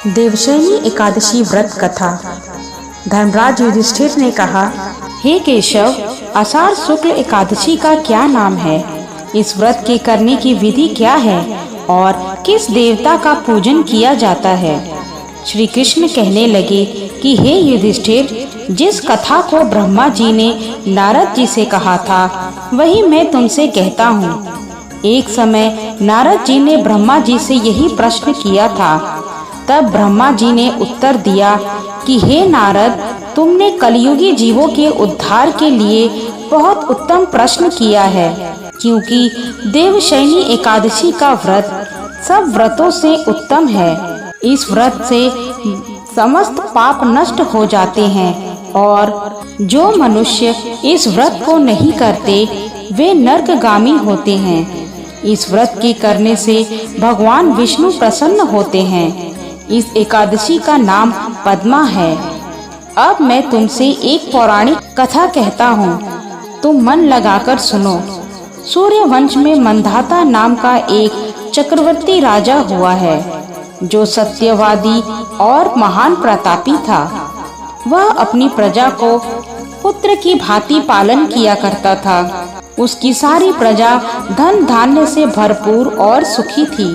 देवशयनी एकादशी व्रत कथा। धर्मराज युधिष्ठिर ने कहा, हे केशव, आषाढ़ शुक्ल एकादशी का क्या नाम है? इस व्रत के करने की विधि क्या है और किस देवता का पूजन किया जाता है? श्री कृष्ण कहने लगे कि हे युधिष्ठिर, जिस कथा को ब्रह्मा जी ने नारद जी से कहा था वही मैं तुमसे कहता हूँ। एक समय नारद जी ने ब्रह्मा जी से यही प्रश्न किया था। तब ब्रह्मा जी ने उत्तर दिया कि हे नारद, तुमने कलयुगी जीवों के उद्धार के लिए बहुत उत्तम प्रश्न किया है, क्योंकि देवशयनी एकादशी का व्रत सब व्रतों से उत्तम है। इस व्रत से समस्त पाप नष्ट हो जाते हैं और जो मनुष्य इस व्रत को नहीं करते वे नरकगामी होते हैं। इस व्रत के करने से भगवान विष्णु प्रसन्न होते हैं। इस एकादशी का नाम पद्मा है। अब मैं तुमसे एक पौराणिक कथा कहता हूँ, तुम मन लगाकर सुनो। सूर्यवंश में मंधाता नाम का एक चक्रवर्ती राजा हुआ है, जो सत्यवादी और महान प्रतापी था। वह अपनी प्रजा को पुत्र की भांति पालन किया करता था। उसकी सारी प्रजा धन धान्य से भरपूर और सुखी थी।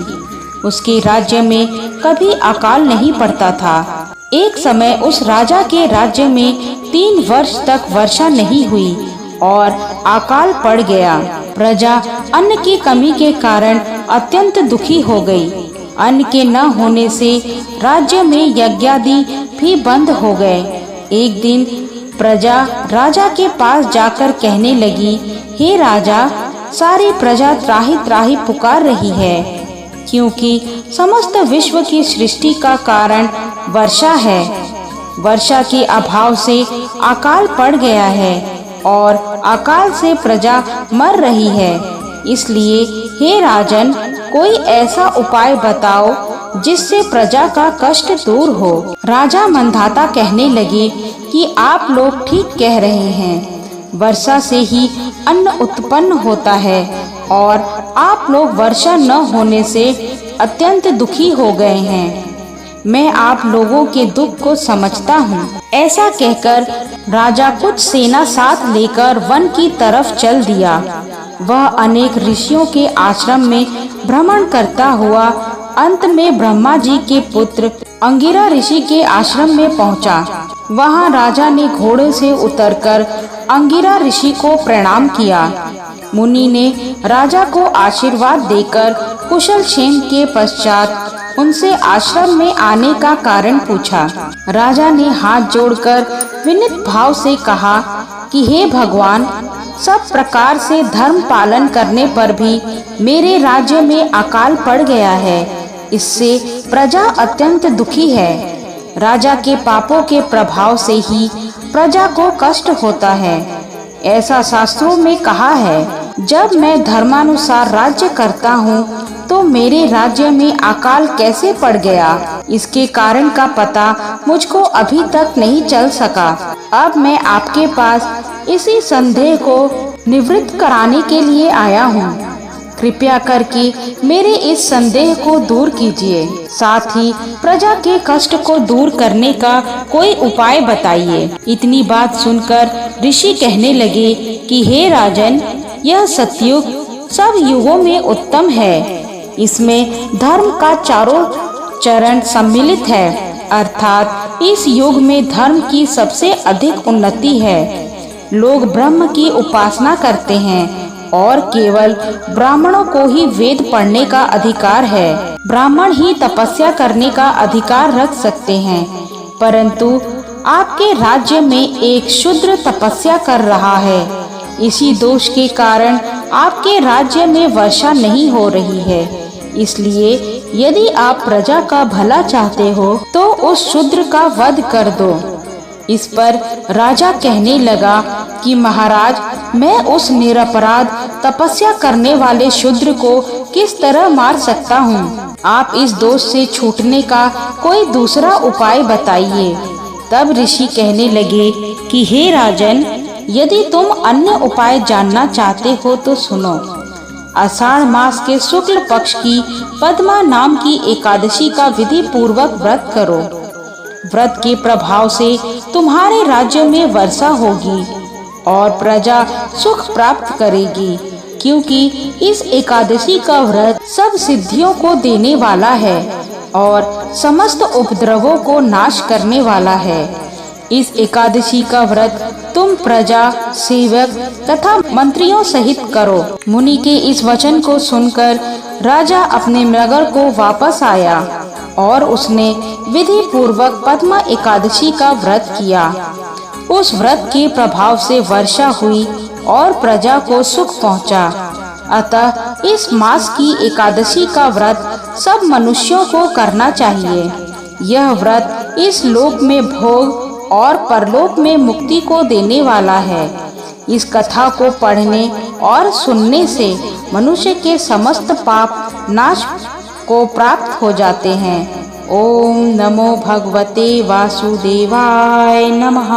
उसके राज्य में कभी अकाल नहीं पड़ता था। एक समय उस राजा के राज्य में 3 वर्ष तक वर्षा नहीं हुई और अकाल पड़ गया। प्रजा अन्न की कमी के कारण अत्यंत दुखी हो गई। अन्न के न होने से राज्य में यज्ञादि भी बंद हो गए। एक दिन प्रजा राजा के पास जाकर कहने लगी, हे राजा, सारी प्रजा त्राही त्राही पुकार रही है, क्योंकि समस्त विश्व की सृष्टि का कारण वर्षा है। वर्षा के अभाव से अकाल पड़ गया है और अकाल से प्रजा मर रही है। इसलिए हे राजन, कोई ऐसा उपाय बताओ जिससे प्रजा का कष्ट दूर हो। राजा मंधाता कहने लगे कि आप लोग ठीक कह रहे हैं। वर्षा से ही अन्न उत्पन्न होता है और आप लोग वर्षा न होने से अत्यंत दुखी हो गए हैं। मैं आप लोगों के दुख को समझता हूँ। ऐसा कहकर राजा कुछ सेना साथ लेकर वन की तरफ चल दिया। वह अनेक ऋषियों के आश्रम में भ्रमण करता हुआ अंत में ब्रह्मा जी के पुत्र अंगिरा ऋषि के आश्रम में पहुँचा। वहाँ राजा ने घोड़े से उतरकर अंगिरा ऋषि को प्रणाम किया। मुनि ने राजा को आशीर्वाद देकर कुशल क्षेम के पश्चात उनसे आश्रम में आने का कारण पूछा। राजा ने हाथ जोड़कर विनीत भाव से कहा कि हे भगवान, सब प्रकार से धर्म पालन करने पर भी मेरे राज्य में अकाल पड़ गया है। इससे प्रजा अत्यंत दुखी है। राजा के पापों के प्रभाव से ही प्रजा को कष्ट होता है। ऐसा शास्त्रों में कहा है। जब मैं धर्मानुसार राज्य करता हूँ तो मेरे राज्य में अकाल कैसे पड़ गया, इसके कारण का पता मुझको अभी तक नहीं चल सका। अब मैं आपके पास इसी संदेह को निवृत्त कराने के लिए आया हूँ। कृपया करके मेरे इस संदेह को दूर कीजिए। साथ ही प्रजा के कष्ट को दूर करने का कोई उपाय बताइए। इतनी बात सुनकर ऋषि कहने लगे कि हे राजन, यह सतयुग सब युगों में उत्तम है। इसमें धर्म का चारों चरण सम्मिलित है, अर्थात इस युग में धर्म की सबसे अधिक उन्नति है। लोग ब्रह्म की उपासना करते हैं और केवल ब्राह्मणों को ही वेद पढ़ने का अधिकार है। ब्राह्मण ही तपस्या करने का अधिकार रख सकते हैं, परंतु आपके राज्य में एक शूद्र तपस्या कर रहा है। इसी दोष के कारण आपके राज्य में वर्षा नहीं हो रही है। इसलिए यदि आप प्रजा का भला चाहते हो तो उस शूद्र का वध कर दो। इस पर राजा कहने लगा कि महाराज, मैं उस निरपराध तपस्या करने वाले शूद्र को किस तरह मार सकता हूँ? आप इस दोष से छूटने का कोई दूसरा उपाय बताइए। तब ऋषि कहने लगे कि हे राजन, यदि तुम अन्य उपाय जानना चाहते हो तो सुनो। आषाढ़ मास के शुक्ल पक्ष की पद्मा नाम की एकादशी का विधि पूर्वक व्रत करो। व्रत के प्रभाव से तुम्हारे राज्य में वर्षा होगी और प्रजा सुख प्राप्त करेगी, क्योंकि इस एकादशी का व्रत सब सिद्धियों को देने वाला है और समस्त उपद्रवों को नाश करने वाला है। इस एकादशी का व्रत तुम प्रजा, सेवक तथा मंत्रियों सहित करो। मुनि के इस वचन को सुनकर राजा अपने नगर को वापस आया और उसने विधि पूर्वक पद्मा एकादशी का व्रत किया। उस व्रत के प्रभाव से वर्षा हुई और प्रजा को सुख पहुंचा। अतः इस मास की एकादशी का व्रत सब मनुष्यों को करना चाहिए। यह व्रत इस लोक में भोग और परलोक में मुक्ति को देने वाला है। इस कथा को पढ़ने और सुनने से मनुष्य के समस्त पाप नाश को प्राप्त हो जाते हैं। ओम नमो भगवते वासुदेवाय नमः।